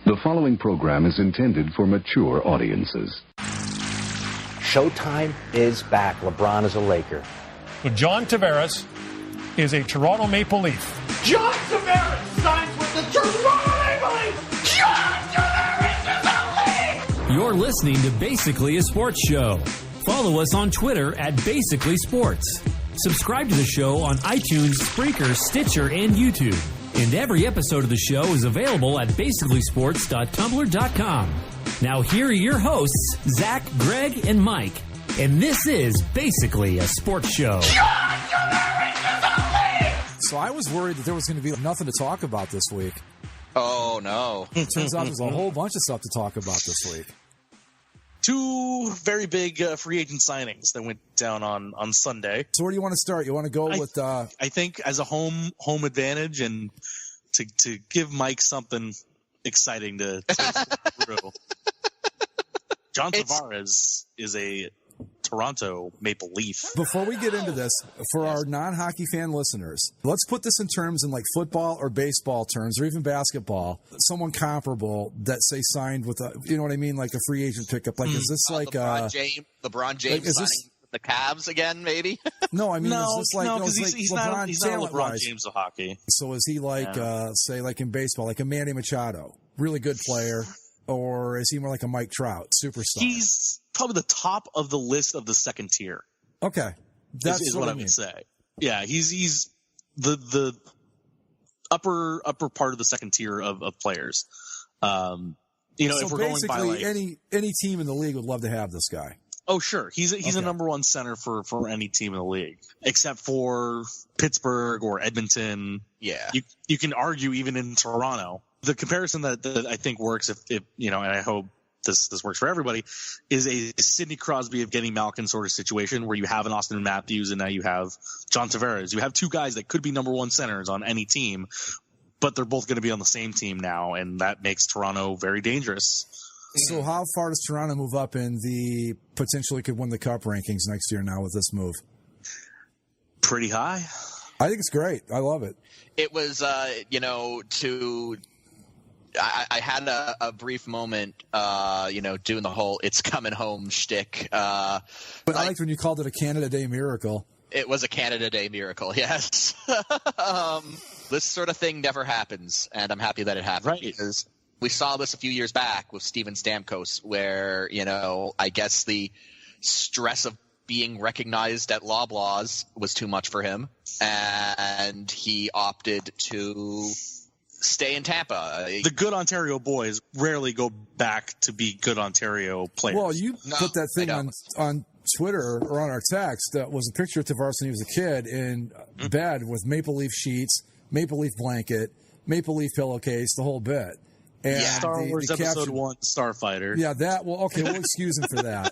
The following program is intended for mature audiences. Showtime is back. LeBron is a Laker. So John Tavares is a Toronto Maple Leaf. John Tavares signs with the Toronto Maple Leafs. John Tavares is a Leaf. You're listening to Basically a Sports Show. Follow us on Twitter at Basically Sports. Subscribe to the show on iTunes, Spreaker, Stitcher, and YouTube. And every episode of the show is available at basicallysports.tumblr.com. Now here are your hosts, Zach, Greg, and Mike. And this is Basically a Sports Show. So I was worried that there was going to be nothing to talk about this week. Oh, no. It turns out there's a whole bunch of stuff to talk about this week. Two very big free agent signings that went down on Sunday. So where do you want to start? You want to go with... I think as a home advantage and to give Mike something exciting to through. John Tavares is a Toronto Maple Leaf. Before we get into this, for our non-hockey fan listeners, let's put this in terms in like football or baseball terms or even basketball. Someone comparable that, say, signed with a, you know what I mean, like a free agent pickup. Like, is this like LeBron James like, signing with the Cavs again, maybe? No, I mean, is this like, no, because he's not LeBron James of hockey. So is he like, say, like in baseball, like a Manny Machado, really good player? Or is he more like a Mike Trout, superstar? He's probably the top of the list of the second tier. Okay, that's what I would say. Yeah, he's the upper part of the second tier of players. So if we're going by like, any team in the league would love to have this guy. Oh, sure, he's a number one center for any team in the league, except for Pittsburgh or Edmonton. Yeah, you can argue even in Toronto. The comparison that I think works, if and I hope this works for everybody, is a Sidney Crosby of Getty Malkin sort of situation where you have an Austin Matthews and now you have John Tavares. You have two guys that could be number one centers on any team, but they're both going to be on the same team now, and that makes Toronto very dangerous. So how far does Toronto move up in the potentially could win the Cup rankings next year now with this move? Pretty high. I think it's great. I love it. It was, I had a brief moment, doing the whole "it's coming home" shtick. But I liked when you called it a Canada Day miracle. It was a Canada Day miracle, yes. This sort of thing never happens, and I'm happy that it happened. Right. Because we saw this a few years back with Steven Stamkos, where, I guess the stress of being recognized at Loblaws was too much for him, and he opted to stay in Tampa. The good Ontario boys rarely go back to be good Ontario players. Well, you put that thing on Twitter or on our text that was a picture of Tavares when he was a kid in bed with Maple Leaf sheets, Maple Leaf blanket, Maple Leaf pillowcase, the whole bit. And Star Wars Episode 1, Starfighter. Yeah, we'll excuse him for that.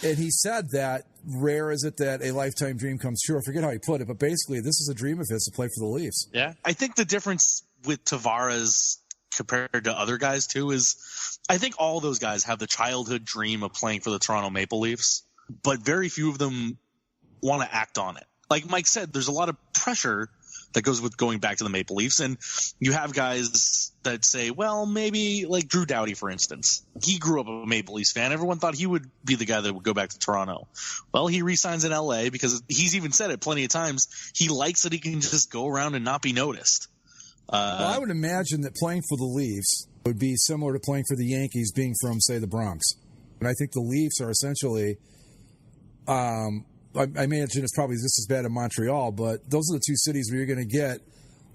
And he said that rare is it that a lifetime dream comes true. I forget how he put it, but basically this is a dream of his to play for the Leafs. Yeah. I think the difference with Tavares compared to other guys too is I think all those guys have the childhood dream of playing for the Toronto Maple Leafs, but very few of them want to act on it. Like Mike said, there's a lot of pressure that goes with going back to the Maple Leafs. And you have guys that say, well, maybe like Drew Doughty, for instance. He grew up a Maple Leafs fan. Everyone thought he would be the guy that would go back to Toronto. Well, he re-signs in LA because he's even said it plenty of times. He likes that he can just go around and not be noticed. Well, I would imagine that playing for the Leafs would be similar to playing for the Yankees being from, say, the Bronx. And I think the Leafs are essentially I imagine it's probably just as bad in Montreal, but those are the two cities where you're going to get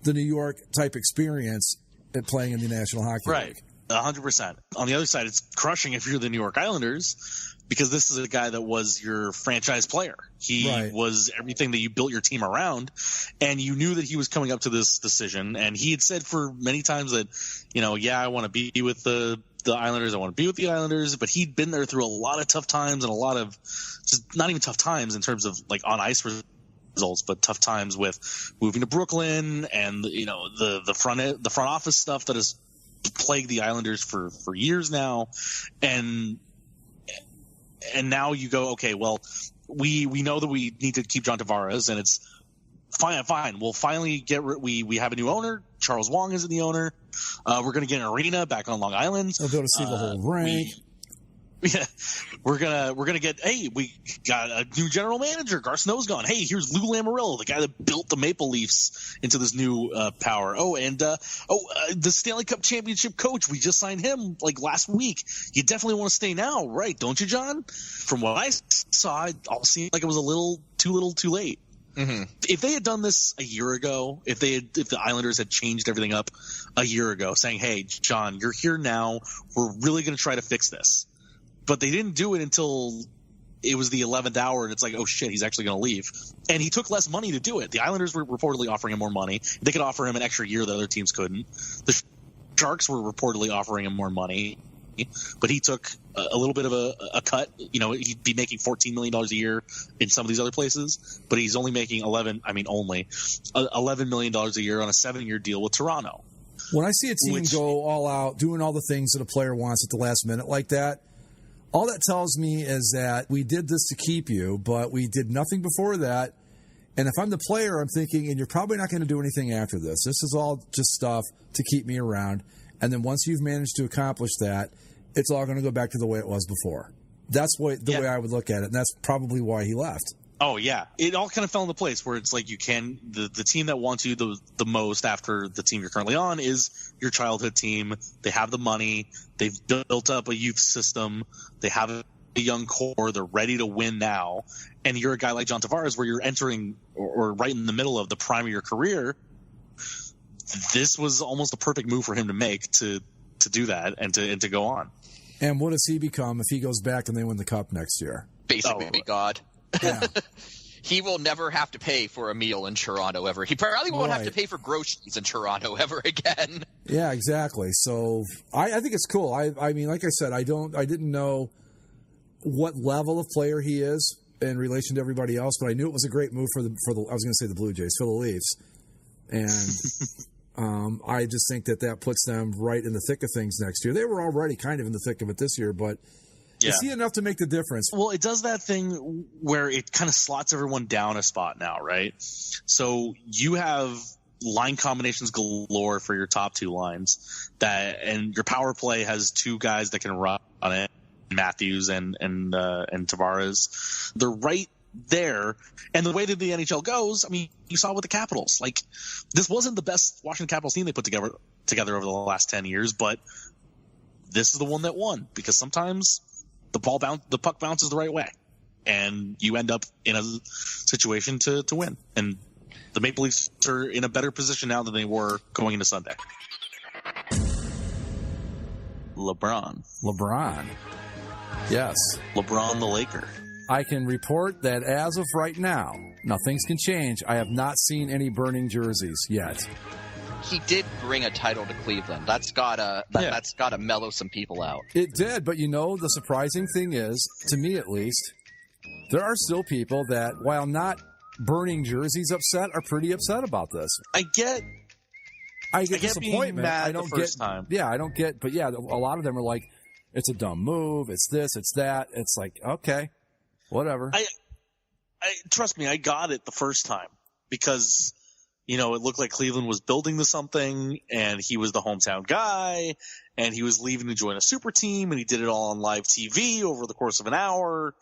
the New York type experience at playing in the National Hockey League. Right, 100%. On the other side, it's crushing if you're the New York Islanders because this is a guy that was your franchise player. He was everything that you built your team around, and you knew that he was coming up to this decision. And he had said for many times that, I want to be with the Islanders. I want to be with the Islanders. But he'd been there through a lot of tough times and a lot of just not even tough times in terms of like on ice results, but tough times with moving to Brooklyn and the front office stuff that has plagued the Islanders for years now. And now you go, okay, well, we know that we need to keep John Tavares, and it's fine. We'll finally we have a new owner. Charles Wong isn't the owner. We're going to get an arena back on Long Island. They'll be able to see the whole rink. Yeah, we're gonna get. Hey, we got a new general manager. Garth Snow's gone. Hey, here's Lou Lamoriello, the guy that built the Maple Leafs into this new power. The Stanley Cup championship coach. We just signed him like last week. You definitely want to stay now, right? Don't you, John? From what I saw, it all seemed like it was a little too late. Mm-hmm. If they had done this a year ago, if the Islanders had changed everything up a year ago, saying, "Hey, John, you're here now. We're really going to try to fix this." But they didn't do it until it was the 11th hour, and it's like, oh, shit, he's actually going to leave. And he took less money to do it. The Islanders were reportedly offering him more money. They could offer him an extra year that other teams couldn't. The Sharks were reportedly offering him more money, but he took a little bit of a cut. You know, he'd be making $14 million a year in some of these other places, but he's only making $11 million a year on a 7-year deal with Toronto. When I see a team go all out, doing all the things that a player wants at the last minute like that, all that tells me is that we did this to keep you, but we did nothing before that. And if I'm the player, I'm thinking, and you're probably not going to do anything after this. This is all just stuff to keep me around. And then once you've managed to accomplish that, it's all going to go back to the way it was before. That's the way I would look at it, and that's probably why he left. Oh, yeah. It all kind of fell into place where it's like the team that wants you the most after the team you're currently on is your childhood team. They have the money. They've built up a youth system. They have a young core. They're ready to win now. And you're a guy like John Tavares where you're entering or right in the middle of the prime of your career. This was almost a perfect move for him to make to do that and to go on. And what does he become if he goes back and they win the cup next year? Basically, God. Yeah. He will never have to pay for a meal in Toronto ever. He probably won't have to pay for groceries in Toronto ever again. Yeah, exactly. So I think it's cool. I mean, like I said, I didn't know what level of player he is in relation to everybody else, but I knew it was a great move for the I was going to say the Blue Jays, for the Leafs, and I just think that puts them right in the thick of things next year. They were already kind of in the thick of it this year, but. Yeah. Is he enough to make the difference? Well, it does that thing where it kind of slots everyone down a spot now, right? So you have line combinations galore for your top two lines, and your power play has two guys that can run on it, Matthews and Tavares. They're right there. And the way that the NHL goes, I mean, you saw with the Capitals. Like, this wasn't the best Washington Capitals team they put together over the last 10 years, but this is the one that won because sometimes the puck bounces the right way, and you end up in a situation to win. And the Maple Leafs are in a better position now than they were going into Sunday. LeBron. Yes. LeBron the Laker. I can report that as of right now, now things can change. I have not seen any burning jerseys yet. He did bring a title to Cleveland. That's gotta mellow some people out. It did, but the surprising thing is, to me at least, there are still people that, while not burning jerseys upset, are pretty upset about this. I get disappointment. I don't get time. Yeah, I don't get, but yeah, a lot of them are like, it's a dumb move. It's this, it's that. It's like, okay, whatever. I trust me, I got it the first time because. It looked like Cleveland was building to something, and he was the hometown guy, and he was leaving to join a super team, and he did it all on live TV over the course of an hour.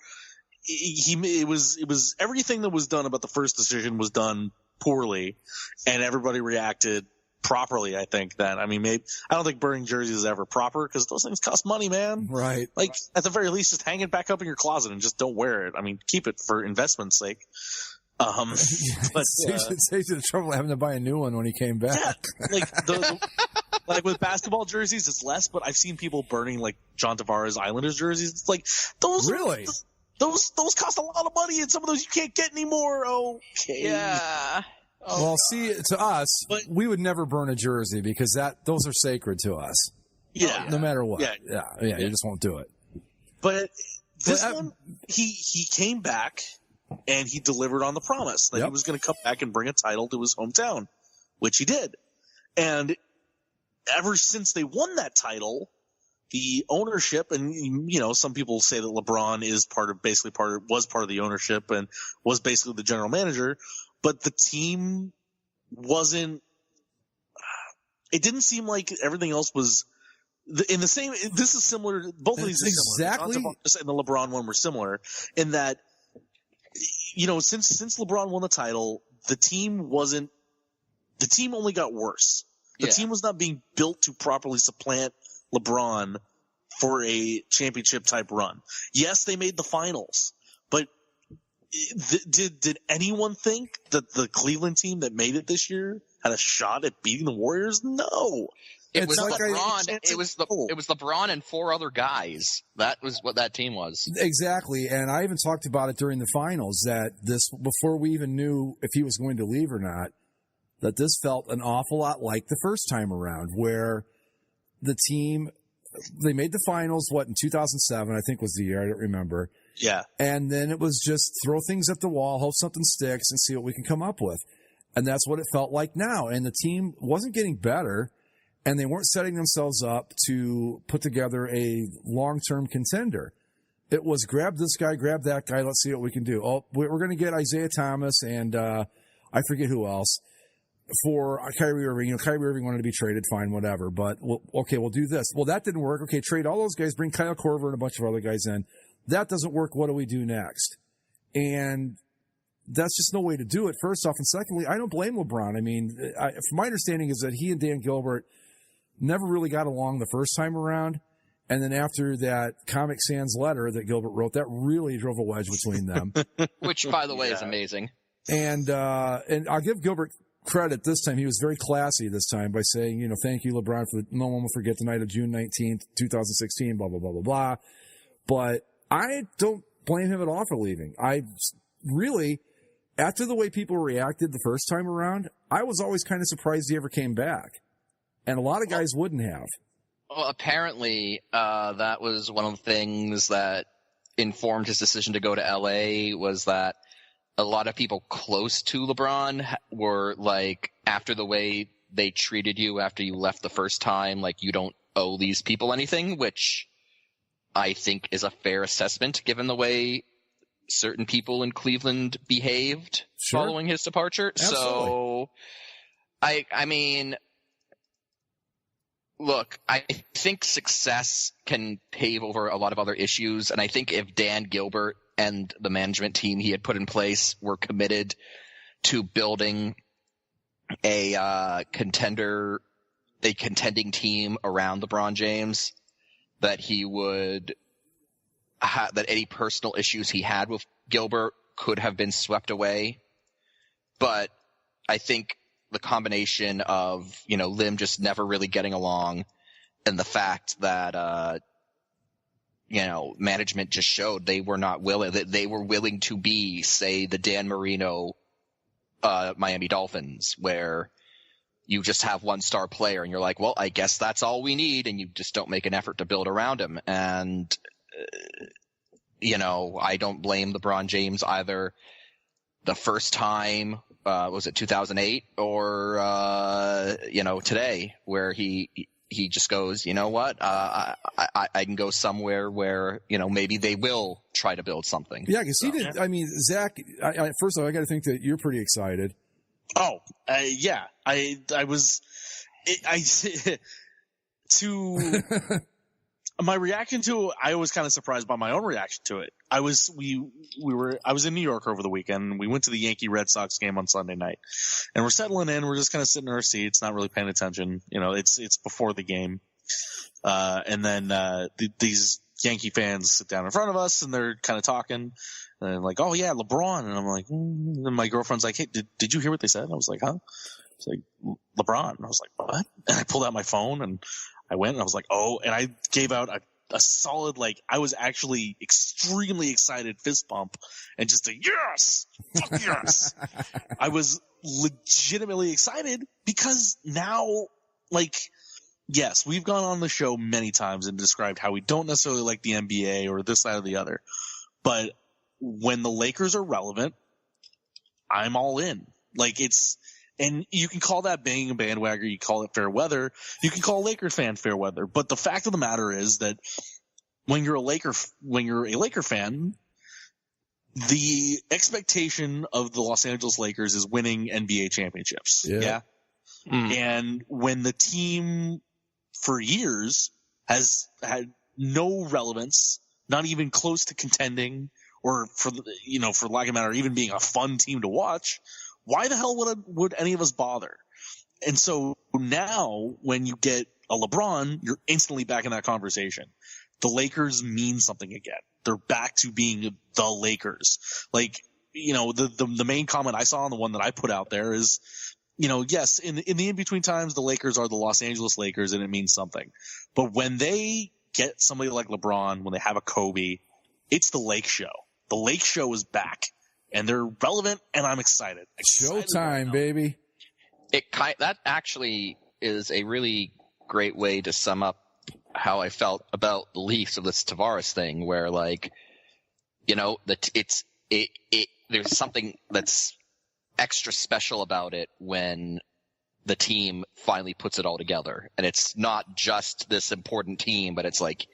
It was everything that was done about the first decision was done poorly, and everybody reacted properly. I think then. I mean, I don't think burning jerseys is ever proper because those things cost money, man. Right. Like at the very least, just hang it back up in your closet and just don't wear it. I mean, keep it for investment's sake. But saves you the trouble of having to buy a new one when he came back. Yeah, like with basketball jerseys, it's less. But I've seen people burning like John Tavares Islanders jerseys. It's like those really. Those cost a lot of money, and some of those you can't get anymore. Okay. Yeah. Oh, well, see, to us, we would never burn a jersey because those are sacred to us. Yeah. No matter what. Yeah. You just won't do it. But this one, he came back. And he delivered on the promise that he was going to come back and bring a title to his hometown, which he did. And ever since they won that title, the ownership, and some people say that LeBron was part of the ownership and was basically the general manager, but the team wasn't it didn't seem like everything else was in the same. This is similar. Both of these are exactly. similar. The Tavares and the LeBron one were similar in that, since LeBron won the title, the team only got worse. The team was not being built to properly supplant LeBron for a championship type run. Yes, they made the finals, but did anyone think that the Cleveland team that made it this year had a shot at beating the Warriors? No. It was LeBron. It was LeBron and 4 other guys. That was what that team was. Exactly, and I even talked about it during the finals that before we even knew if he was going to leave or not, that this felt an awful lot like the first time around, where the team they made the finals. In 2007, I think was the year. I don't remember. Yeah, and then it was just throw things at the wall, hope something sticks, and see what we can come up with. And that's what it felt like now. And the team wasn't getting better. And they weren't setting themselves up to put together a long-term contender. It was grab this guy, grab that guy, let's see what we can do. Oh, we're going to get Isaiah Thomas and I forget who else for Kyrie Irving. Kyrie Irving wanted to be traded, fine, whatever. But, we'll do this. Well, that didn't work. Okay, trade all those guys, bring Kyle Korver and a bunch of other guys in. That doesn't work. What do we do next? And that's just no way to do it, first off. And secondly, I don't blame LeBron. I mean, from my understanding is that he and Dan Gilbert never really got along the first time around. And then after that Comic Sans letter that Gilbert wrote, that really drove a wedge between them. Which, by the way, is amazing. And I'll give Gilbert credit this time. He was very classy this time by saying, thank you, LeBron, for no one will forget the night of June 19th, 2016, blah, blah, blah, blah, blah. But I don't blame him at all for leaving. I really, after the way people reacted the first time around, I was always kind of surprised he ever came back. And a lot of guys wouldn't have. Well, apparently, that was one of the things that informed his decision to go to LA, was that a lot of people close to LeBron were like, after the way they treated you after you left the first time, like, you don't owe these people anything, which I think is a fair assessment given the way certain people in Cleveland behaved following his departure. Absolutely. So, I mean, look, I think success can pave over a lot of other issues, and I think if Dan Gilbert and the management team he had put in place were committed to building a contending team around LeBron James, that he would that any personal issues he had with Gilbert could have been swept away. But I think the combination of, them just never really getting along, and the fact that, management just showed they were not willing, that they were willing to be, say, the Dan Marino, Miami Dolphins, where you just have one star player and you're like, well, I guess that's all we need. And you just don't make an effort to build around him. And, I don't blame LeBron James either the first time, was it 2008 or, today, where he just goes, you know what, I can go somewhere where, maybe they will try to build something. Yeah, because he did. I mean, Zach, first of all, I got to think that you're pretty excited. Oh, yeah. I was my reaction to it, I was kind of surprised by my own reaction to it. I was in New York over the weekend. We went to the Yankee Red Sox game on Sunday night, and we're settling in. We're just kind of sitting in our seats, not really paying attention. It's before the game. And then, these Yankee fans sit down in front of us and they're kind of talking. And they're like, oh yeah, LeBron. And I'm like, and my girlfriend's like, hey, did you hear what they said? And I was like, huh? It's like, LeBron. And I was like, what? And I pulled out my phone and I went and I was like, oh, and I gave out a solid, I was actually extremely excited fist bump and just a yes, fuck yes. I was legitimately excited because now, yes, we've gone on the show many times and described how we don't necessarily like the NBA or this, that, or the other. But when the Lakers are relevant, I'm all in. And you can call that being a bandwagon, you call it fair weather, you can call a Laker fan fair weather. But the fact of the matter is that when you're a Laker fan, the expectation of the Los Angeles Lakers is winning NBA championships. Yeah. And when the team for years has had no relevance, not even close to contending, or for lack of matter, even being a fun team to watch, why the hell would any of us bother? And so now when you get a LeBron, you're instantly back in that conversation. The Lakers mean something again. They're back to being the Lakers. Like, the main comment I saw on the one that I put out there is, yes, in the in-between times, the Lakers are the Los Angeles Lakers and it means something. But when they get somebody like LeBron, when they have a Kobe, it's the Lake Show. The Lake Show is back, and they're relevant, and I'm excited. Showtime, baby. That actually is a really great way to sum up how I felt about the Leafs of this Tavares thing, where there's something that's extra special about it when the team finally puts it all together, and it's not just this important team, but it's like,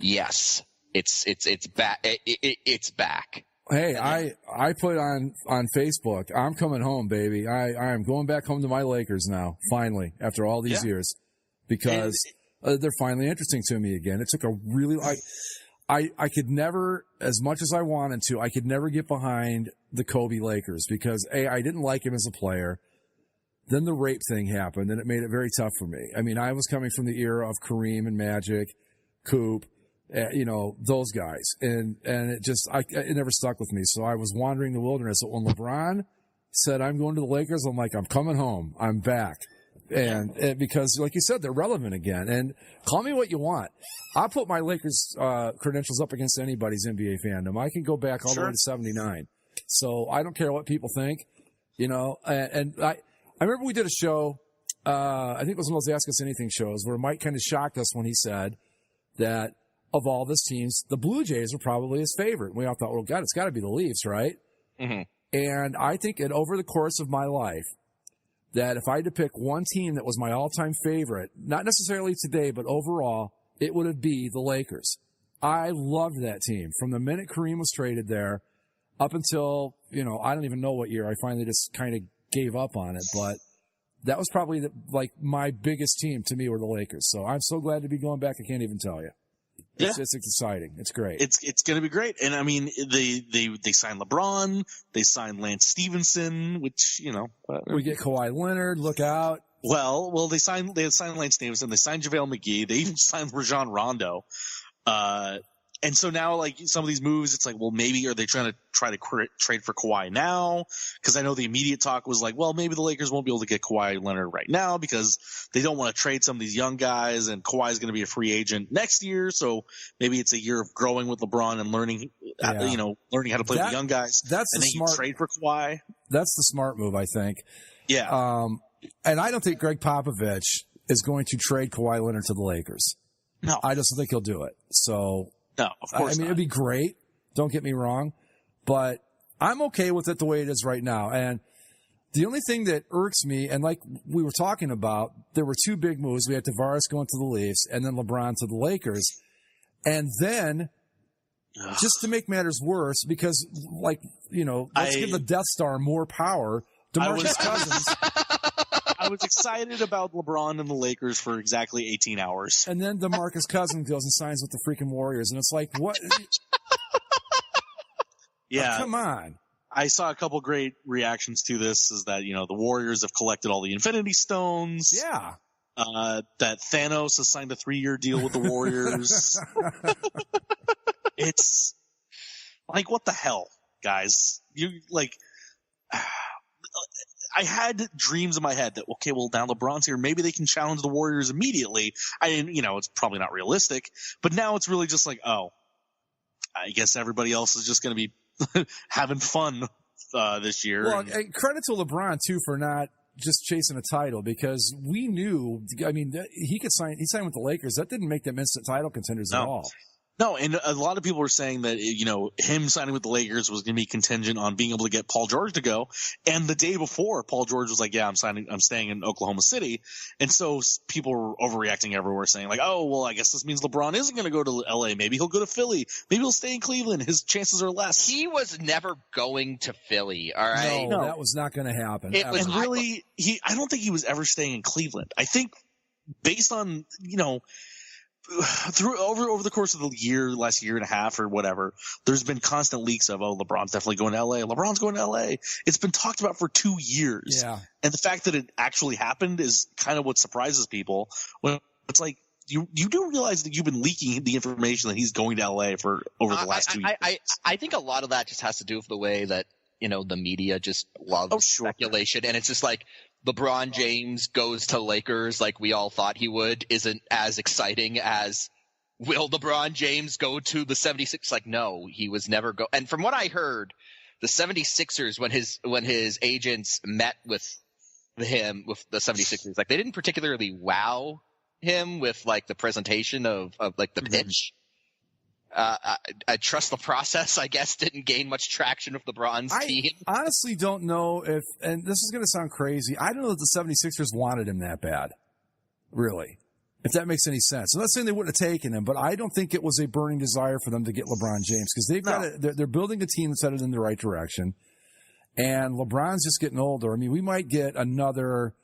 yes, it's back. It's back. Hey, I put on Facebook, I'm coming home, baby. I am going back home to my Lakers now, finally, after all these years, because they're finally interesting to me again. It took a really I could never, as much as I wanted to, I could never get behind the Kobe Lakers because I didn't like him as a player. Then the rape thing happened, and it made it very tough for me. I mean, I was coming from the era of Kareem and Magic, Coop, those guys. And it never stuck with me. So I was wandering the wilderness. So when LeBron said, I'm going to the Lakers, I'm like, I'm coming home. I'm back. And because, like you said, they're relevant again. And call me what you want. I'll put my Lakers credentials up against anybody's NBA fandom. I can go back all the way to 79. So I don't care what people think, and I remember we did a show, I think it was one of those Ask Us Anything shows, where Mike kind of shocked us when he said that of all these teams, the Blue Jays were probably his favorite. And we all thought, well, God, it's got to be the Leafs, right? Mm-hmm. And I think that over the course of my life, that if I had to pick one team that was my all-time favorite, not necessarily today, but overall, it would be the Lakers. I loved that team. From the minute Kareem was traded there up until, I don't even know what year. I finally just kind of gave up on it. But that was probably my biggest team to me were the Lakers. So I'm so glad to be going back. I can't even tell you. It's exciting. It's great. It's going to be great. And I mean, they signed LeBron. They signed Lance Stevenson, which, we get Kawhi Leonard. Look out. Well, they signed Lance Stevenson. They signed JaVale McGee. They even signed Rajon Rondo. And so now, some of these moves, it's like, well, maybe are they trying to trade for Kawhi now? Because I know the immediate talk was like, well, maybe the Lakers won't be able to get Kawhi Leonard right now because they don't want to trade some of these young guys, and Kawhi is going to be a free agent next year. So maybe it's a year of growing with LeBron and learning how to play with young guys. That's and the then smart you trade for Kawhi. That's the smart move, I think. Yeah. And I don't think Greg Popovich is going to trade Kawhi Leonard to the Lakers. No, I just don't think he'll do it. So. No, of course not. It'd be great. Don't get me wrong. But I'm okay with it the way it is right now. And the only thing that irks me, and like we were talking about, there were two big moves. We had Tavares going to the Leafs and then LeBron to the Lakers. And then, just to make matters worse, because, let's give the Death Star more power, DeMarcus Cousins. I was excited about LeBron and the Lakers for exactly 18 hours. And then DeMarcus Cousins goes and signs with the freaking Warriors. And it's like, what? Yeah. Oh, come on. I saw a couple great reactions to this is that, the Warriors have collected all the Infinity Stones. Yeah. That Thanos has signed a 3-year deal with the Warriors. It's like, what the hell, guys? I had dreams in my head that, okay, well, now LeBron's here. Maybe they can challenge the Warriors immediately. It's probably not realistic. But now it's really just like, oh, I guess everybody else is just going to be having fun this year. Well, credit to LeBron, too, for not just chasing a title because we knew, he could sign. He signed with the Lakers. That didn't make them instant title contenders at all. No, and a lot of people were saying that, him signing with the Lakers was going to be contingent on being able to get Paul George to go. And the day before, Paul George was like, yeah, I'm staying in Oklahoma City. And so people were overreacting everywhere, saying like, oh, well, I guess this means LeBron isn't going to go to LA. Maybe he'll go to Philly. Maybe he'll stay in Cleveland. His chances are less. He was never going to Philly. All right. No, that was not going to happen. I don't think he was ever staying in Cleveland. I think based on, over the course of the last year and a half or whatever, there's been constant leaks of, LeBron's definitely going to LA. LeBron's going to LA. It's been talked about for 2 years. Yeah. And the fact that it actually happened is kind of what surprises people. When it's like, you do realize that you've been leaking the information that he's going to LA for over the last 2 years. I think a lot of that just has to do with the way that, the media just loves speculation. And it's just like, LeBron James goes to Lakers like we all thought he would isn't as exciting as will LeBron James go to the 76ers? Like, no, he was never go. And from what I heard, the 76ers, when his agents met with the 76ers, like they didn't particularly wow him with like the presentation of like the pitch. I trust the process, I guess, didn't gain much traction with LeBron's team. I honestly don't know if, and this is going to sound crazy, I don't know that the 76ers wanted him that bad. Really. If that makes any sense. I'm not saying they wouldn't have taken him, but I don't think it was a burning desire for them to get LeBron James because they're building a team that's headed in the right direction. And LeBron's just getting older. I mean, we might get another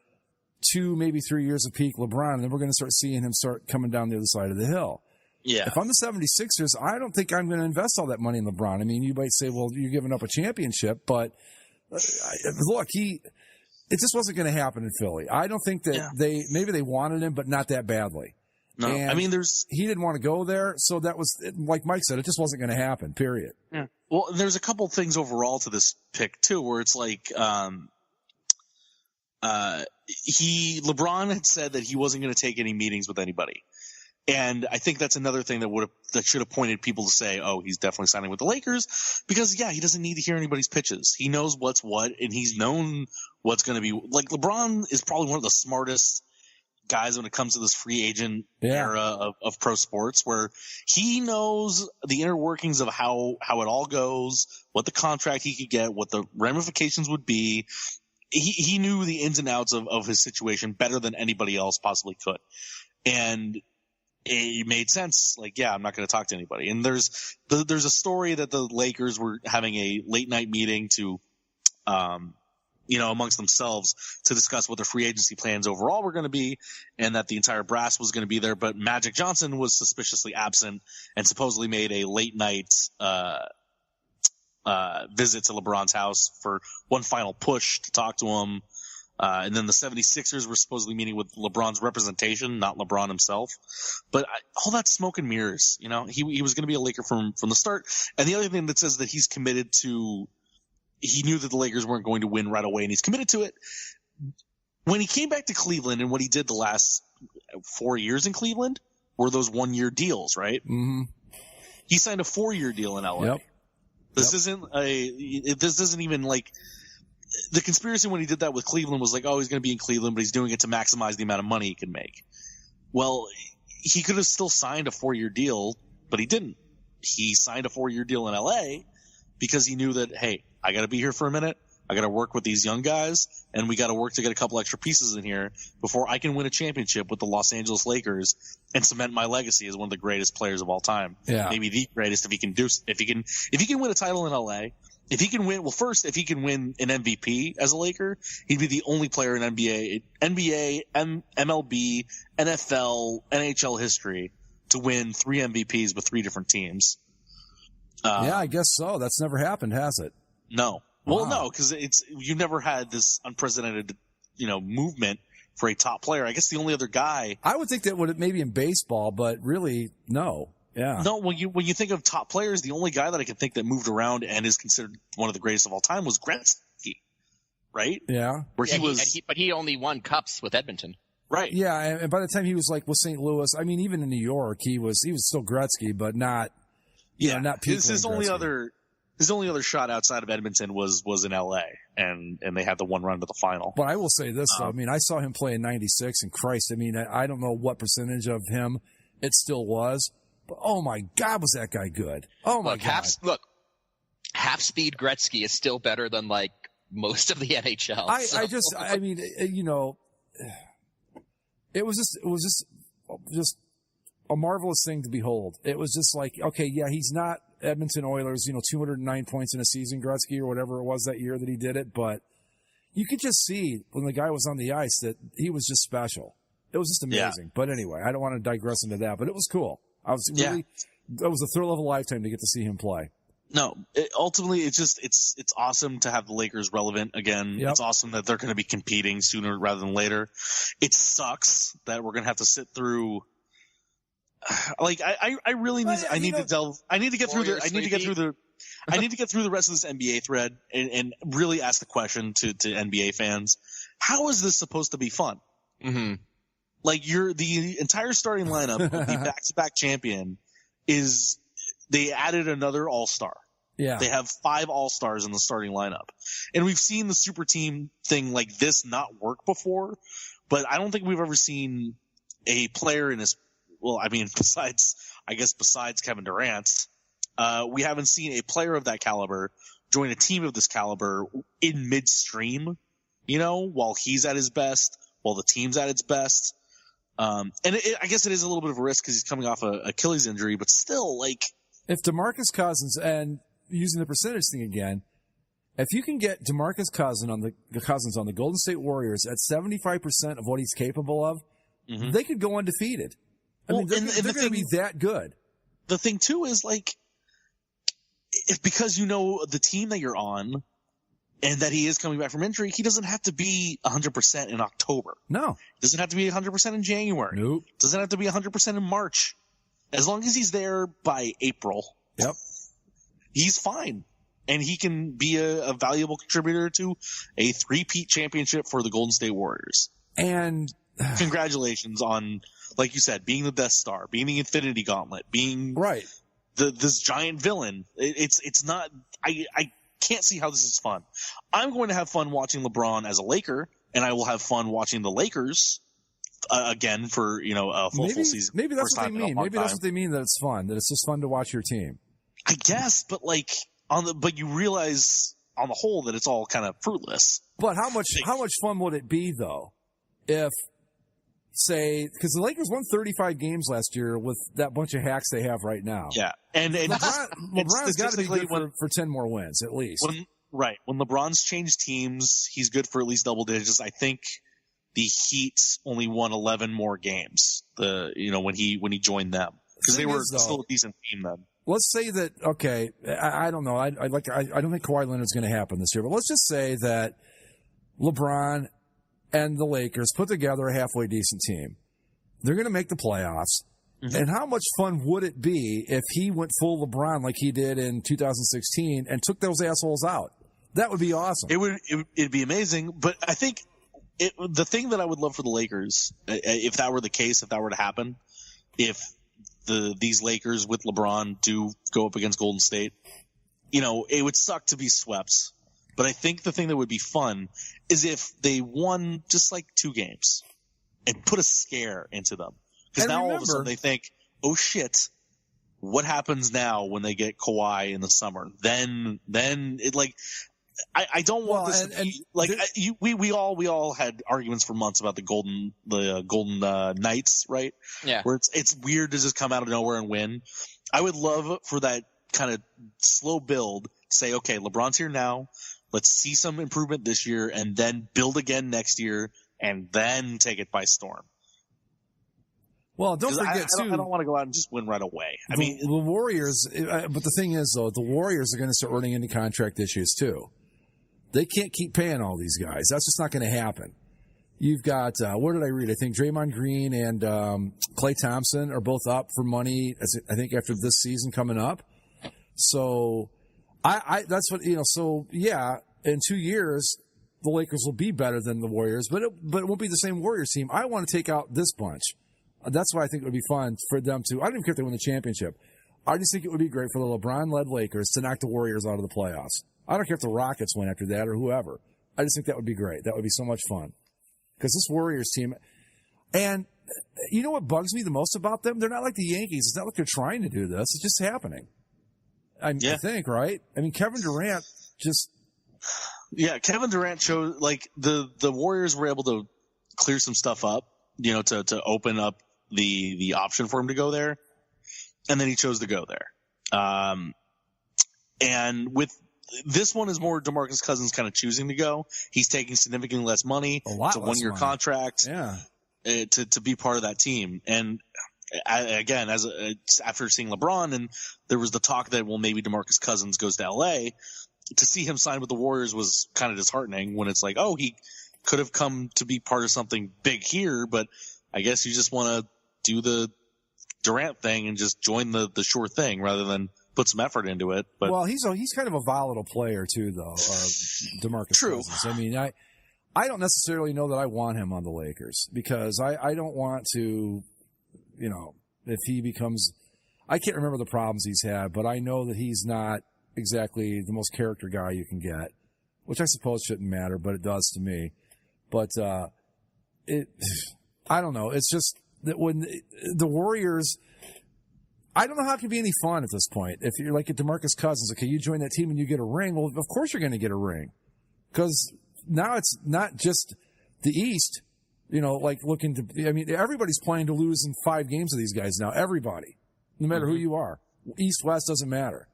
2, maybe 3 years of peak LeBron, and then we're going to start seeing him start coming down the other side of the hill. Yeah. If I'm the 76ers, I don't think I'm going to invest all that money in LeBron. I mean, you might say, well, you're giving up a championship, but look, it just wasn't going to happen in Philly. I don't think that maybe they wanted him, but not that badly. No, and I mean, he didn't want to go there. So that was, like Mike said, it just wasn't going to happen, period. Yeah. Well, there's a couple things overall to this pick too, where it's like, LeBron had said that he wasn't going to take any meetings with anybody. And I think that's another thing that should have pointed people to say, oh, he's definitely signing with the Lakers because, he doesn't need to hear anybody's pitches. He knows what's what, and he's known what's going to be. Like, LeBron is probably one of the smartest guys when it comes to this free agent era of pro sports, where he knows the inner workings of how it all goes, what the contract he could get, what the ramifications would be. He knew the ins and outs of his situation better than anybody else possibly could. And it made sense. Like, I'm not going to talk to anybody. And there's a story that the Lakers were having a late night meeting to, amongst themselves to discuss what their free agency plans overall were going to be, and that the entire brass was going to be there. But Magic Johnson was suspiciously absent and supposedly made a late night, visit to LeBron's house for one final push to talk to him. And then the 76ers were supposedly meeting with LeBron's representation, not LeBron himself. But all that smoke and mirrors, he was going to be a Laker from the start. And the other thing that says that he's committed to – he knew that the Lakers weren't going to win right away, and he's committed to it. When he came back to Cleveland and what he did the last 4 years in Cleveland were those 1-year deals, right? Mm-hmm. He signed a 4-year deal in L.A. Yep. This isn't even like – the conspiracy when he did that with Cleveland was like, oh, he's going to be in Cleveland, but he's doing it to maximize the amount of money he can make. Well, he could have still signed a 4-year deal, but he didn't. He signed a 4-year deal in LA because he knew that, hey, I got to be here for a minute. I got to work with these young guys, and we got to work to get a couple extra pieces in here before I can win a championship with the Los Angeles Lakers and cement my legacy as one of the greatest players of all time. Yeah. Maybe the greatest if he can win a title in LA. If he can win, if he can win an MVP as a Laker, he'd be the only player in NBA, MLB, NFL, NHL history to win 3 MVPs with 3 different teams. I guess so. That's never happened, has it? No. Well, no, because you've never had this unprecedented, movement for a top player. I guess the only other guy. I would think that would maybe in baseball, but really, no. Yeah. No, when you think of top players, the only guy that I can think that moved around and is considered one of the greatest of all time was Gretzky, right? Yeah. But he only won cups with Edmonton. Right. Yeah, and by the time he was like with St. Louis, I mean, even in New York, he was still Gretzky, but not. Not peak. His only other shot outside of Edmonton was in L.A. and they had the one run to the final. But I will say this, though. I mean, I saw him play in '96, and Christ, I mean, I don't know what percentage of him it still was. But, oh, my God, was that guy good. Oh, my God. Half-speed Gretzky is still better than, like, most of the NHL. I mean, you know, it was just a marvelous thing to behold. It was just like, okay, yeah, he's not Edmonton Oilers, 209 points in a season, Gretzky, or whatever it was that year that he did it, but you could just see when the guy was on the ice that he was just special. It was just amazing. Yeah. But anyway, I don't want to digress into that, but it was cool. That was a thrill of a lifetime to get to see him play. No, ultimately, it's awesome to have the Lakers relevant again. Yep. It's awesome that they're going to be competing sooner rather than later. It sucks that we're going to have to sit through. Like I really need I need to get through the rest of this NBA thread and really ask the question to NBA fans: how is this supposed to be fun? Mm-hmm. Like the entire starting lineup of the back-to-back champion is. They added another all-star. Yeah. They have 5 all-stars in the starting lineup. And we've seen the super team thing like this not work before, but I don't think we've ever seen a player in his – well, I mean, besides Kevin Durant, we haven't seen a player of that caliber join a team of this caliber in midstream, while he's at his best, while the team's at its best. And I guess it is a little bit of a risk because he's coming off an Achilles injury, but still, like – if DeMarcus Cousins, and using the percentage thing again, if you can get DeMarcus Cousins on the Golden State Warriors at 75% of what he's capable of, mm-hmm. they could go undefeated. I mean, they're going to be that good. The thing too is like, if because the team that you're on, and that he is coming back from injury, he doesn't have to be 100% in October. No, he doesn't have to be 100% in January. Nope, doesn't have to be 100% in March. As long as he's there by April, yep, he's fine. And he can be a valuable contributor to a 3-peat championship for the Golden State Warriors. And congratulations on, like you said, being the Death Star, being the Infinity Gauntlet, being right. this giant villain. It's not – I can't see how this is fun. I'm going to have fun watching LeBron as a Laker, and I will have fun watching the Lakers – again for a full season. Maybe that's what they mean. Maybe that's what they mean, that it's fun, that it's just fun to watch your team. I guess, but but you realize on the whole that it's all kind of fruitless. But how much fun would it be though, if because the Lakers won 35 games last year with that bunch of hacks they have right now. Yeah, and LeBron's got to be good for 10 more wins at least. When LeBron's changed teams, he's good for at least double digits. I think. The Heat only won 11 more games. When he joined them because they were still a decent team then. Let's say that I don't know. I don't think Kawhi Leonard's going to happen this year, but let's just say that LeBron and the Lakers put together a halfway decent team. They're going to make the playoffs. Mm-hmm. And how much fun would it be if he went full LeBron like he did in 2016 and took those assholes out? That would be awesome. It'd be amazing, but I think. The thing that I would love for the Lakers, if that were the case, if that were to happen, if these Lakers with LeBron do go up against Golden State, it would suck to be swept. But I think the thing that would be fun is if they won just like 2 games and put a scare into them. Because now all of a sudden they think, oh shit, what happens now when they get Kawhi in the summer? Then it like. I don't want this to be like we all had arguments for months about the Golden Knights, right? Yeah. Where it's weird to just come out of nowhere and win. I would love for that kind of slow build to say, okay, LeBron's here now. Let's see some improvement this year and then build again next year and then take it by storm. Well, don't forget I don't want to go out and just win right away. I mean, the Warriors. But the thing is, though, the Warriors are going to start running into contract issues too. They can't keep paying all these guys. That's just not going to happen. You've got, what did I read? I think Draymond Green and Klay Thompson are both up for money, I think, after this season coming up. So, that's what, so yeah, in 2 years, the Lakers will be better than the Warriors, but it won't be the same Warriors team. I want to take out this bunch. That's why I think it would be fun for them to, I don't even care if they win the championship. I just think it would be great for the LeBron-led Lakers to knock the Warriors out of the playoffs. I don't care if the Rockets win after that or whoever. I just think that would be great. That would be so much fun. Because this Warriors team, and you know what bugs me the most about them? They're not like the Yankees. It's not like they're trying to do this. It's just happening. I think, right? I mean, Kevin Durant just... Yeah, Kevin Durant showed, like, the Warriors were able to clear some stuff up, you know, to open up the option for him to go there. And then he chose to go there. And with this one is more DeMarcus Cousins kind of choosing to go. He's taking significantly less money. It's a one-year contract. Yeah. To be part of that team. And again, after seeing LeBron, and there was the talk that, well, maybe DeMarcus Cousins goes to LA, to see him sign with the Warriors was kind of disheartening when it's like, oh, he could have come to be part of something big here, but I guess you just want to do the Durant thing and just join the sure thing rather than put some effort into it. But well, he's kind of a volatile player too, though. DeMarcus Cousins. I mean, I don't necessarily know that I want him on the Lakers because I don't want to, you know, if he becomes, I can't remember the problems he's had, but I know that he's not exactly the most character guy you can get, which I suppose shouldn't matter, but it does to me. But I don't know. It's just that when the Warriors, I don't know how it can be any fun at this point. If you're like a DeMarcus Cousins, okay, you join that team and you get a ring. Well, of course you're going to get a ring because now it's not just the East, you know, like looking to, I mean, everybody's playing to lose in 5 games of these guys now. Everybody, no matter who you are. East, West doesn't matter.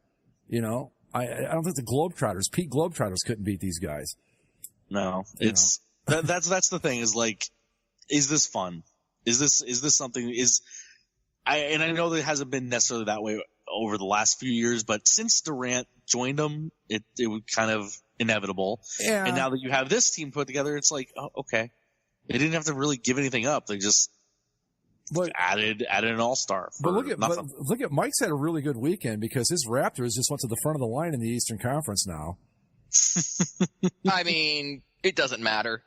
You know, I don't think the Globetrotters, Pete Globetrotters couldn't beat these guys. No, it's, that's the thing is like, is this fun? Is this something and I know that it hasn't been necessarily that way over the last few years, but since Durant joined them, it was kind of inevitable. Yeah. And now that you have this team put together, it's like, oh, okay. They didn't have to really give anything up. They just added an all-star. But look at Mike's had a really good weekend because his Raptors just went to the front of the line in the Eastern Conference now. I mean, it doesn't matter.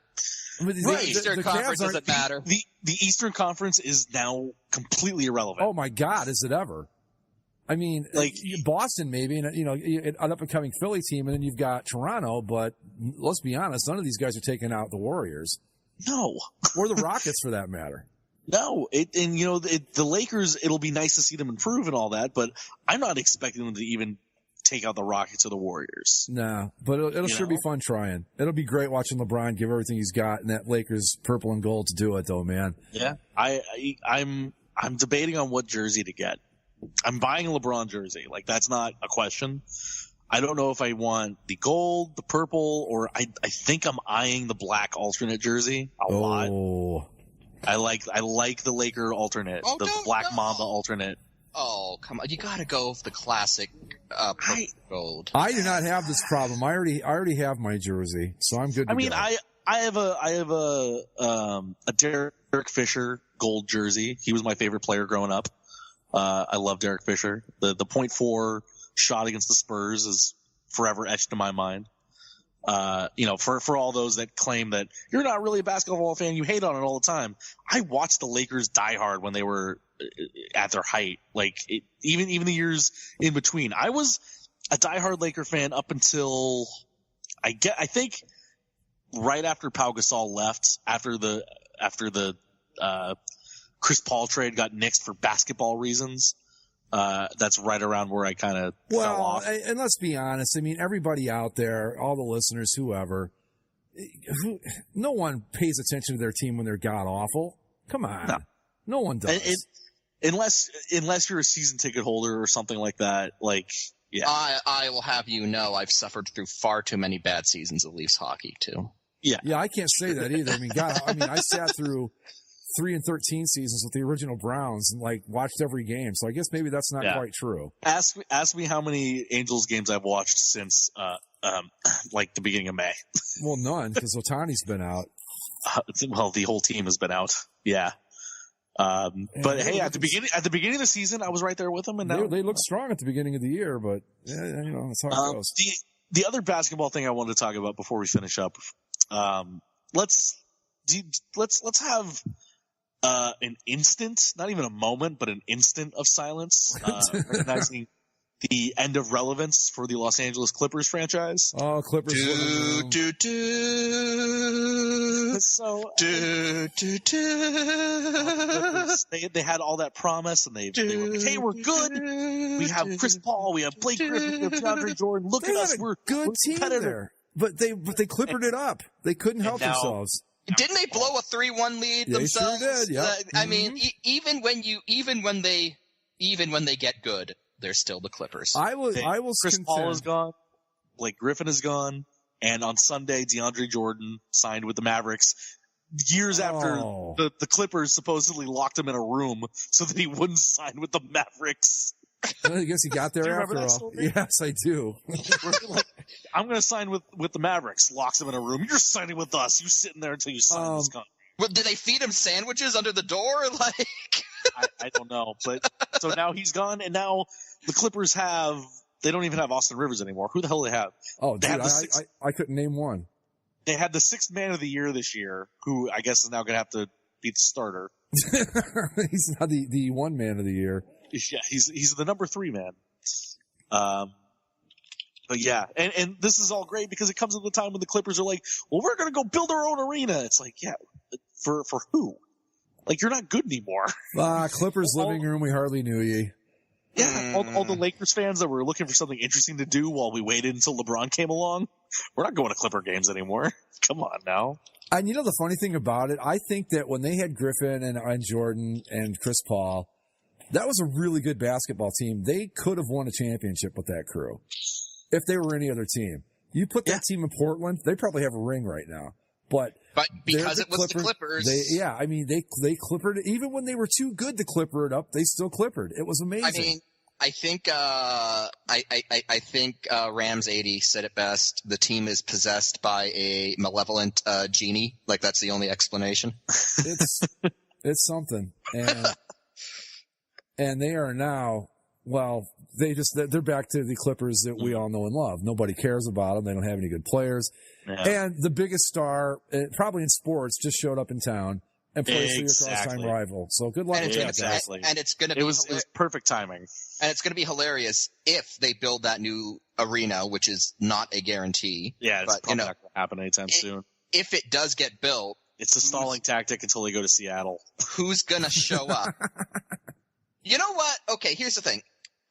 I mean, the Eastern Conference doesn't matter. The Eastern Conference is now completely irrelevant. Oh my God, is it ever? I mean, like Boston maybe, and you know, an up-and-coming Philly team, and then you've got Toronto. But let's be honest, none of these guys are taking out the Warriors. No, or the Rockets for that matter. No, the Lakers. It'll be nice to see them improve and all that, but I'm not expecting them to even take out the Rockets or the Warriors. Nah, but it'll sure be fun trying. It'll be great watching LeBron give everything he's got and that Lakers purple and gold to do it, though, man. Yeah, I'm debating on what jersey to get. I'm buying a LeBron jersey. Like, that's not a question. I don't know if I want the gold, the purple, or I think I'm eyeing the black alternate jersey a lot. I like the Laker alternate, the Black Mamba alternate. Oh, come on. You got to go with the classic gold. I do not have this problem. I already have my jersey, so I'm good to go. I have a Derek Fisher gold jersey. He was my favorite player growing up. I love Derek Fisher. The .4 shot against the Spurs is forever etched in my mind. For all those that claim that you're not really a basketball fan, you hate on it all the time. I watched the Lakers die hard when they were at their height. Like even the years in between, I was a diehard Laker fan up until I think right after Pau Gasol left after the Chris Paul trade got nixed for basketball reasons. That's right around where I kind of fell off. And let's be honest. I mean, everybody out there, all the listeners, whoever, no one pays attention to their team when they're god awful. Come on. No one does. Unless you're a season ticket holder or something like that. Like, yeah. I will have you know I've suffered through far too many bad seasons of Leafs hockey too. Yeah. Yeah, I can't say that either. I mean, I sat through 3 and 13 seasons with the original Browns and watched every game. So I guess maybe that's not quite true. Ask me how many Angels games I've watched since the beginning of May. Well, none, because Ohtani's been out. The whole team has been out. Yeah. But hey, at the beginning of the season, I was right there with them, and now they look strong at the beginning of the year. But that's how it goes. The other basketball thing I wanted to talk about before we finish up, let's have an instant, not even a moment, but an instant of silence, recognizing the end of relevance for the Los Angeles Clippers franchise. Oh, Clippers. Clippers, they had all that promise, and they were like, hey, we're good. We have Chris Paul, we have Blake Griffin, we have DeAndre Jordan. Look at us, we're good team there. But they clippered it up. They couldn't help themselves. Didn't they blow a 3-1 lead themselves? They sure did. Yeah. I mean, even when they get good, they're still the Clippers. I will. Chris Paul is gone. Blake Griffin is gone. And on Sunday, DeAndre Jordan signed with the Mavericks. Years after the Clippers supposedly locked him in a room so that he wouldn't sign with the Mavericks. I guess he got there after all. Story? Yes, I do. Like, I'm going to sign with the Mavericks. Locks him in a room. You're signing with us. You sitting there until you sign this contract. Well, did they feed him sandwiches under the door? Like, I don't know. But so now he's gone, and now the Clippers they don't even have Austin Rivers anymore. Who the hell do they have? Oh, dude, I couldn't name one. They had the 6th man of the year this year, who I guess is now going to have to be the starter. He's not the one man of the year. Yeah, he's the number 3 man. But yeah, and this is all great because it comes at the time when the Clippers are like, well, we're going to go build our own arena. It's like, yeah, for who? Like, you're not good anymore. Clippers living room, we hardly knew ye. Yeah, all the Lakers fans that were looking for something interesting to do while we waited until LeBron came along, we're not going to Clipper games anymore. Come on now. And you know the funny thing about it? I think that when they had Griffin and Jordan and Chris Paul, that was a really good basketball team. They could have won a championship with that crew if they were any other team. You put that team in Portland, they probably have a ring right now. But because it was the Clippers. They clippered it. Even when they were too good to clipper it up, they still clippered. It was amazing. I mean, I think Rams 80 said it best. The team is possessed by a malevolent genie. Like, that's the only explanation. It's something. And they are now, well, they're back to the Clippers that we all know and love. Nobody cares about them. They don't have any good players. Yeah. And the biggest star, probably in sports, just showed up in town and plays for your cross-time rival. So good luck with that, guys. And it's going to be... It was perfect timing. And it's going to be hilarious if they build that new arena, which is not a guarantee. Yeah, it's probably not going to happen anytime soon. If it does get built... It's a stalling tactic until they go to Seattle. Who's going to show up? You know what? Okay, here's the thing.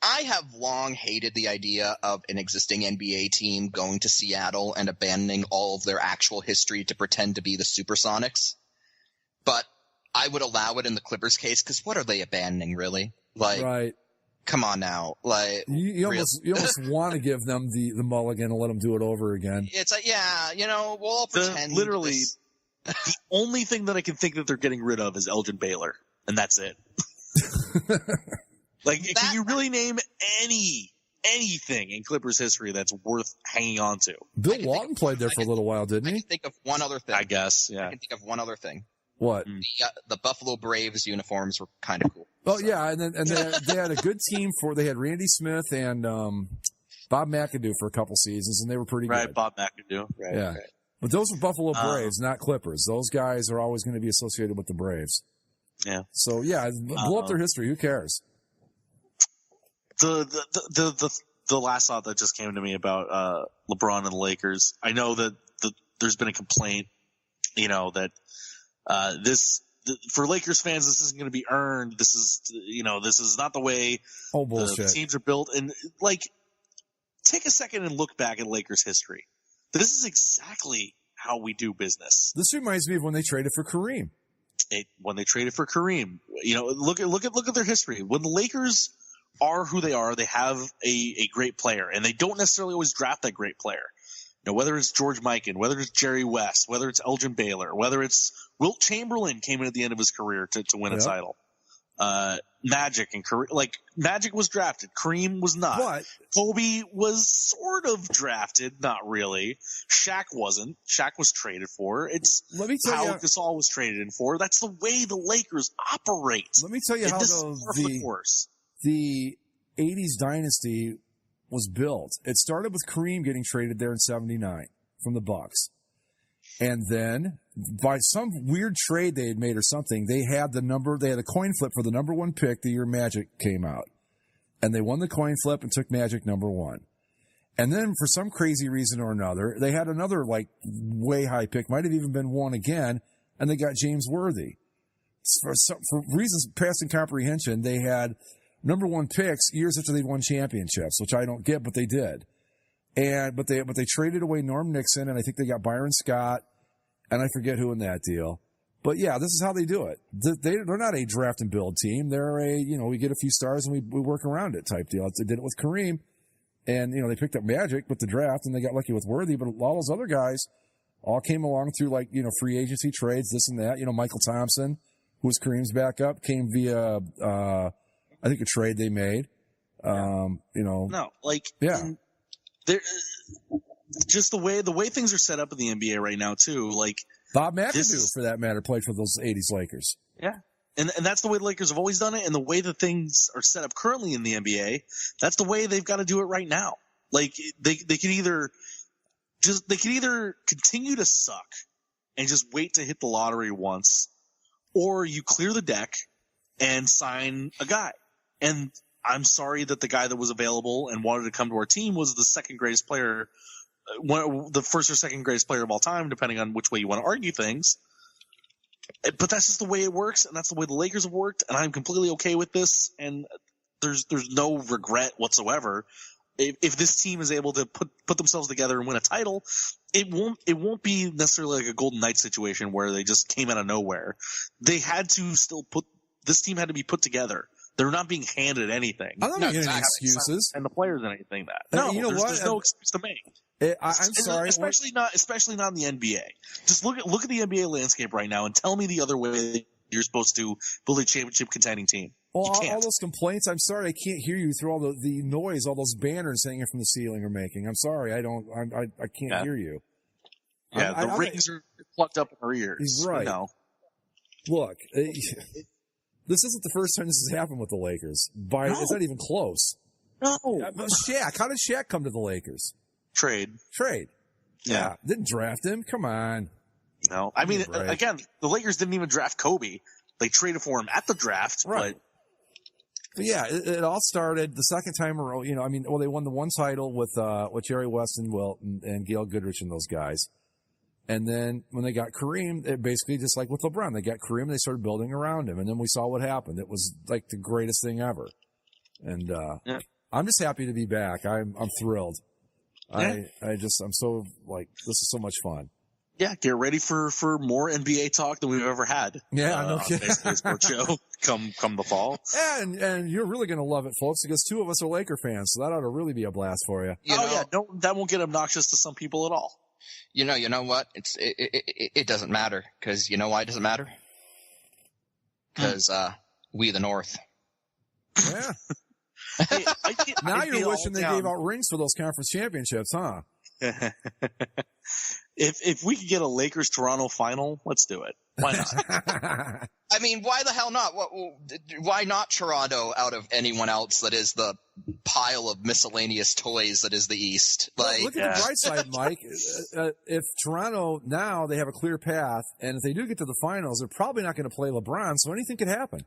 I have long hated the idea of an existing NBA team going to Seattle and abandoning all of their actual history to pretend to be the Supersonics. But I would allow it in the Clippers case because what are they abandoning, really? Like, right. Come on now. Like, you almost want to give them the mulligan and let them do it over again. It's like, yeah, we'll all pretend. Literally, the only thing that I can think that they're getting rid of is Elgin Baylor, and that's it. Like, can you really name anything in Clippers history that's worth hanging on to? Bill Walton played there for a little while, didn't he? I can think of one other thing. I guess, yeah. I can think of one other thing. What? The Buffalo Braves uniforms were kind of cool. Oh, yeah, and they had a good team they had Randy Smith and Bob McAdoo for a couple seasons, and they were pretty good. Right, Bob McAdoo. Right, yeah. Right. But those were Buffalo Braves, not Clippers. Those guys are always going to be associated with the Braves. Yeah. So, yeah, blow up their history. Who cares? The last thought that just came to me about LeBron and the Lakers. I know that there's been a complaint, that for Lakers fans, this isn't going to be earned. This is not the way the teams are built. And take a second and look back at Lakers history. This is exactly how we do business. This reminds me of when they traded for Kareem. When they traded for Kareem, look at their history. When the Lakers are who they are, they have a great player, and they don't necessarily always draft that great player. Whether it's George Mikan, whether it's Jerry West, whether it's Elgin Baylor, whether it's Wilt Chamberlain came in at the end of his career to win a title. Magic and Kareem, Magic was drafted. Kareem was not. But Kobe was sort of drafted, not really. Shaq wasn't. Shaq was traded for. Let me tell you, Gasol was traded in for. That's the way the Lakers operate. Let me tell you how the 80s dynasty was built. It started with Kareem getting traded there in 79 from the Bucks. And then by some weird trade they had made or something, they had a coin flip for the number 1 pick the year Magic came out. And they won the coin flip and took Magic number 1. And then for some crazy reason or another, they had another like way high pick, might have even been 1 again, and they got James Worthy. For reasons past incomprehension, they had number 1 picks years after they won championships, which I don't get, but they did. But they traded away Norm Nixon, and I think they got Byron Scott, and I forget who in that deal. But yeah, this is how they do it. They're not a draft and build team. They're a, we get a few stars and we work around it type deal. They did it with Kareem, and they picked up Magic with the draft, and they got lucky with Worthy. But all those other guys all came along through free agency trades, this and that. Michael Thompson, who was Kareem's backup, came via I think a trade they made. There, just the way things are set up in the NBA right now too. Like Bob McAdoo, for that matter, played for those '80s Lakers. Yeah, and that's the way the Lakers have always done it, and the way that things are set up currently in the NBA, that's the way they've got to do it right now. Like they could either continue to suck and just wait to hit the lottery once, or you clear the deck and sign a guy. And I'm sorry that the guy that was available and wanted to come to our team was the second greatest player, the first or second greatest player of all time, depending on which way you want to argue things. But that's just the way it works, and that's the way the Lakers have worked, and I'm completely okay with this, and there's no regret whatsoever. If this team is able to put themselves together and win a title, it won't be necessarily like a Golden Knights situation where they just came out of nowhere. They had to still this team had to be put together. They're not being handed anything. I'm not making any excuses. And the players and anything that. No, there's no excuse to make. I'm sorry. Especially not in the NBA. Just look at the NBA landscape right now and tell me the other way you're supposed to build a championship contending team. Well, all those complaints, I'm sorry I can't hear you through all the noise, all those banners hanging from the ceiling are making. I'm sorry, I can't hear you. Yeah, the rings are plugged up in our ears. He's right. Look, this isn't the first time this has happened with the Lakers. It's not even close. No. Shaq. How did Shaq come to the Lakers? Trade. Yeah. Didn't draft him. Come on. No. I mean, again, the Lakers didn't even draft Kobe. They traded for him at the draft. Right. But yeah, it all started the second time around. They won the one title with Jerry West and Wilt and Gail Goodrich and those guys. And then when they got Kareem, it basically just like with LeBron, they got Kareem, they started building around him, and then we saw what happened. It was like the greatest thing ever. And I'm just happy to be back. I'm thrilled. Yeah. I'm so this is so much fun. Yeah, get ready for more NBA talk than we've ever had. Yeah, no kidding. Basically, sports show come the fall. And you're really going to love it, folks, because 2 of us are Laker fans, so that ought to really be a blast for you. That won't get obnoxious to some people at all. You know what? It doesn't matter, because you know why it doesn't matter? Because we the North. Yeah. Hey, now you're wishing they gave out rings for those conference championships, huh? If we could get a Lakers Toronto final, let's do it. Why not? I mean, why the hell not? Why not Toronto out of anyone else that is the pile of miscellaneous toys that is the East? Look at the bright side, Mike. If Toronto now they have a clear path, and if they do get to the finals, they're probably not going to play LeBron, so anything could happen.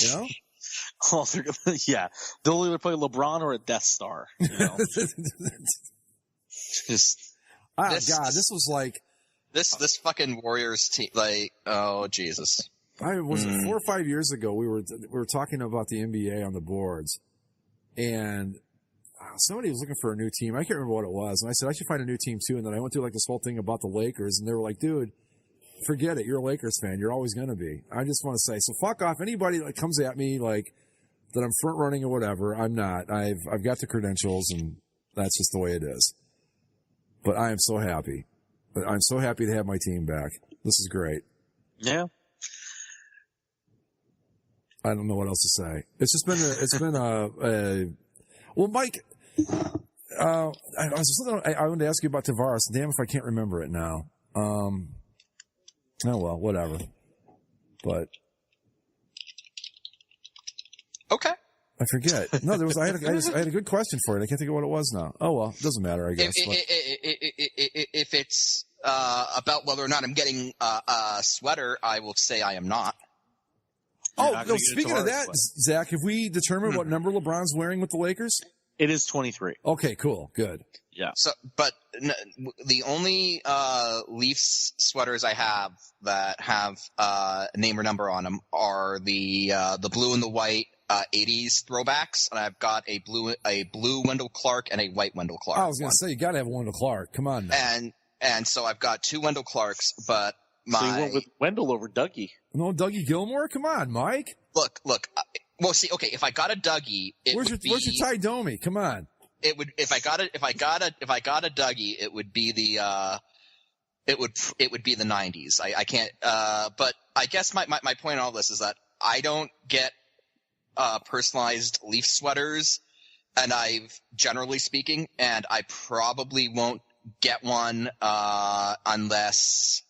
You know? Well, they'll either play LeBron or a Death Star. This was like this fucking Warriors team. Oh Jesus! Was it 4 or 5 years ago? We were talking about the NBA on the boards, and somebody was looking for a new team. I can't remember what it was, and I said I should find a new team too. And then I went through this whole thing about the Lakers, and they were like, "Dude, forget it. You're a Lakers fan. You're always going to be." I just want to say, so fuck off. Anybody that comes at me that I'm front running or whatever, I'm not. I've got the credentials, and that's just the way it is. But I am so happy. I'm so happy to have my team back. This is great. Yeah. I don't know what else to say. Well, Mike, I wanted to ask you about Tavares. Damn if I can't remember it now. Oh well, whatever. But okay. I forget. No, I had a good question for it. I can't think of what it was now. Oh well, it doesn't matter, I guess. If it's about whether or not I'm getting a sweater, I will say I am not. Speaking of that, Zach, have we determined what number LeBron's wearing with the Lakers? It is 23. Okay, cool. Good. Yeah. So, but the only Leafs sweaters I have that have name or number on them are the blue and the white 80s throwbacks, and I've got a blue Wendell Clark and a white Wendell Clark. I was going to say, you got to have a Wendell Clark. Come on now. And so I've got 2 Wendell Clarks, but So you went with Wendell over Dougie. No, Dougie Gilmore? Come on, Mike. Look. Well, see, okay, if I got a Dougie, where's your Ty Domi? Come on. It would if I got a Dougie, it would be the it would be the 90s. I can't but I guess my point in all this is that I don't get personalized Leaf sweaters, and generally speaking, and I probably won't get one unless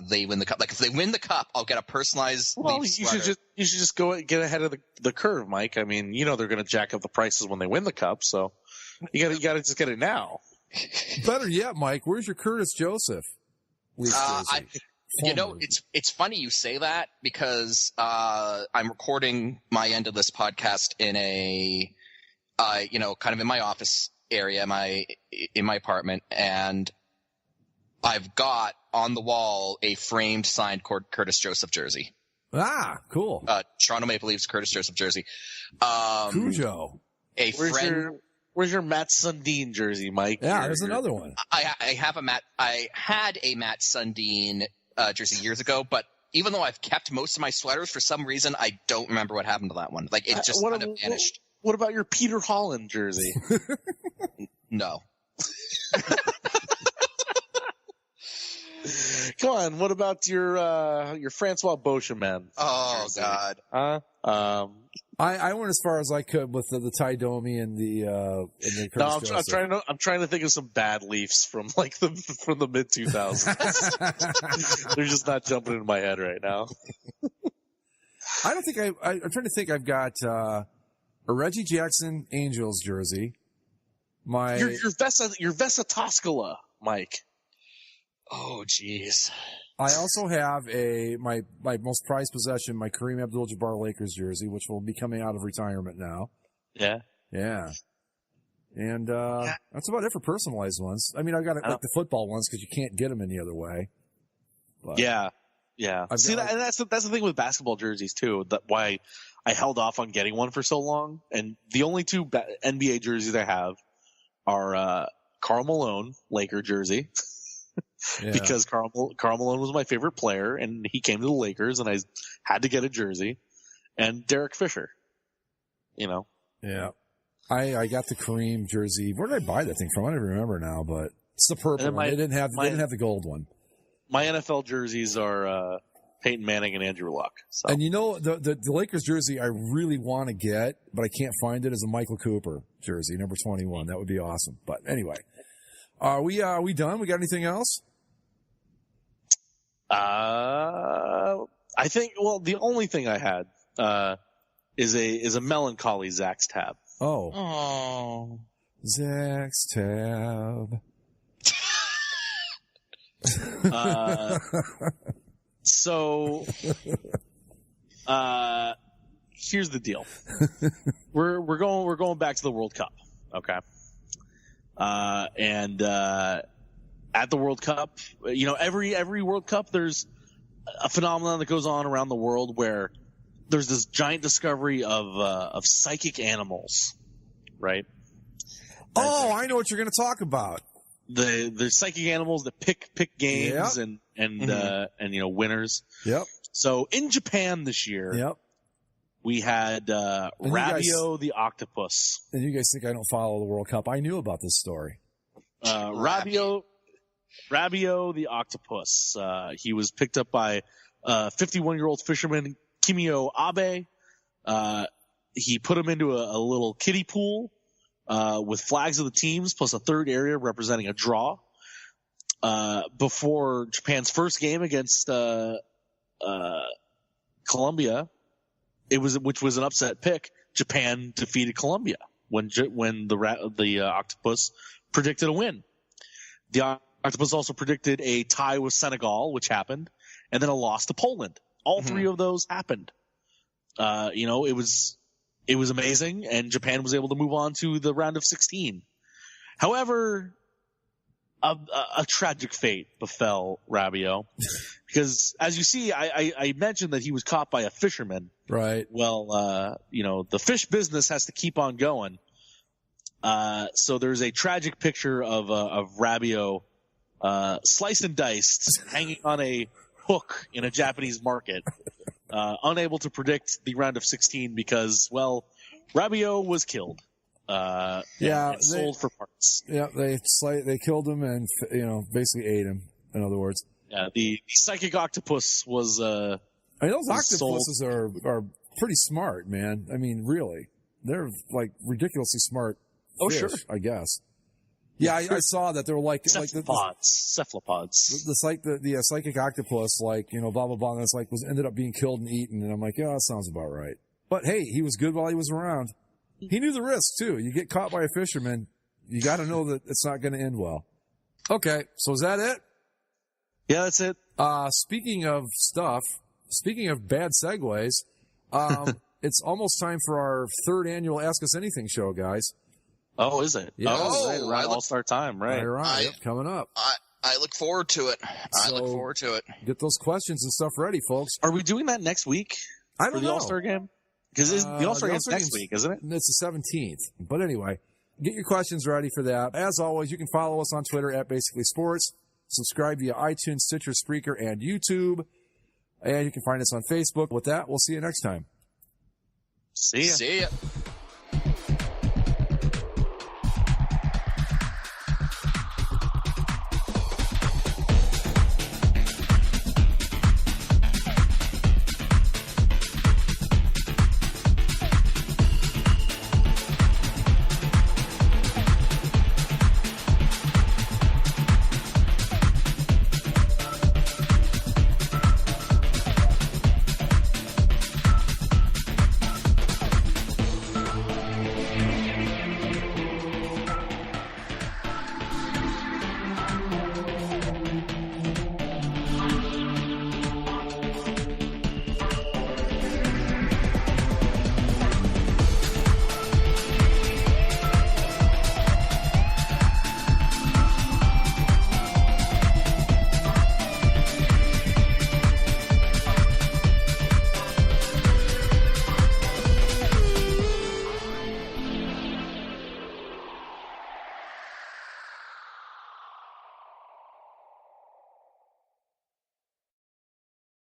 they win the cup. Like if they win the cup, I'll get a personalized Leaf sweater. You should just get ahead of the curve, Mike. I mean, you know they're going to jack up the prices when they win the cup, so you got to just get it now. Better yet, Mike, where's your Curtis Joseph Leaf jersey? It's funny you say that because I'm recording my end of this podcast in a kind of in my office area, in my apartment, and I've got on the wall a framed signed Curtis Joseph jersey. Ah, cool. Toronto Maple Leafs Curtis Joseph jersey. Cujo. Where's your Matt Sundin jersey, Mike? Yeah, there's another one. I had a Matt Sundin jersey years ago, but even though I've kept most of my sweaters, for some reason I don't remember what happened to that one. Like it just kind of vanished. What about your Peter Holland jersey? No. Come on. What about your Francois Beauchemin? Oh jersey? God. I went as far as I could with the Ty Domi and the Curtis Joseph. I'm trying to think of some bad Leafs from the mid 2000s. They're just not jumping into my head right now. I don't think I'm trying to think. I've got a Reggie Jackson Angels jersey. Your Vesa Toscala, Mike. Oh, jeez. I also have my most prized possession, my Kareem Abdul-Jabbar Lakers jersey, which will be coming out of retirement now. Yeah. Yeah. And that's about it for personalized ones. I mean, I've got like the football ones because you can't get them any other way. But yeah. See, that's the thing with basketball jerseys too. That why I held off on getting one for so long. And the only 2 NBA jerseys I have are Karl Malone Laker jersey. Yeah. Because Karl Malone was my favorite player, and he came to the Lakers, and I had to get a jersey. And Derek Fisher, Yeah. I got the Kareem jersey. Where did I buy that thing from? I don't even remember now, but it's the purple one. They didn't have the gold one. My NFL jerseys are Peyton Manning and Andrew Luck. So. And the Lakers jersey I really want to get, but I can't find it, is a Michael Cooper jersey, number 21. That would be awesome. But anyway, are we done? We got anything else? I think. Well, the only thing I had is a melancholy Zach's tab. Oh, Zach's tab. So, here's the deal. We're going back to the World Cup. Okay. And at the World Cup, every World Cup, there's a phenomenon that goes on around the world where there's this giant discovery of psychic animals, right? Oh, I know what you're going to talk about. The psychic animals that pick games and winners. Yep. So in Japan this year, we had Rabio the octopus. And you guys think I don't follow the World Cup? I knew about this story. Rabio the octopus. He was picked up by 51-year-old fisherman Kimio Abe. He put him into a little kiddie pool with flags of the teams plus a third area representing a draw. Before Japan's first game against Colombia, which was an upset pick, Japan defeated Colombia when the octopus predicted a win. The octopus also predicted a tie with Senegal, which happened, and then a loss to Poland. All 3 of those happened. it was amazing, and Japan was able to move on to the round of 16. However, a tragic fate befell Rabiot because, as you see, I mentioned that he was caught by a fisherman. Right. Well, the fish business has to keep on going. So there's a tragic picture of Rabiot sliced and diced, hanging on a hook in a Japanese market, unable to predict the round of 16 because, well, Rabiot was killed. And sold for parts. Yeah, they killed him and basically ate him. In other words, yeah, the psychic octopus was. Those octopuses are pretty smart, man. I mean, really, they're like ridiculously smart. Fish, sure, I guess. Yeah, I saw that they were like cephalopods. The psychic octopus, blah blah blah. And it's ended up being killed and eaten. And I'm like, yeah, that sounds about right. But hey, he was good while he was around. He knew the risk, too. You get caught by a fisherman, you got to know that it's not going to end well. Okay, so is that it? Yeah, that's it. Speaking of bad segues, it's almost time for our third annual Ask Us Anything show, guys. Oh, is it? Yeah. Right, all-star time, right. Yep, coming up. I look forward to it. I look forward to it. Get those questions and stuff ready, folks. Are we doing that next week? I don't know. For the All-Star game? Because the All-Star game's next week, isn't it? It's the 17th. But anyway, get your questions ready for that. As always, you can follow us on Twitter at Basically Sports. Subscribe via iTunes, Stitcher, Spreaker, and YouTube. And you can find us on Facebook. With that, we'll see you next time. See ya. See ya.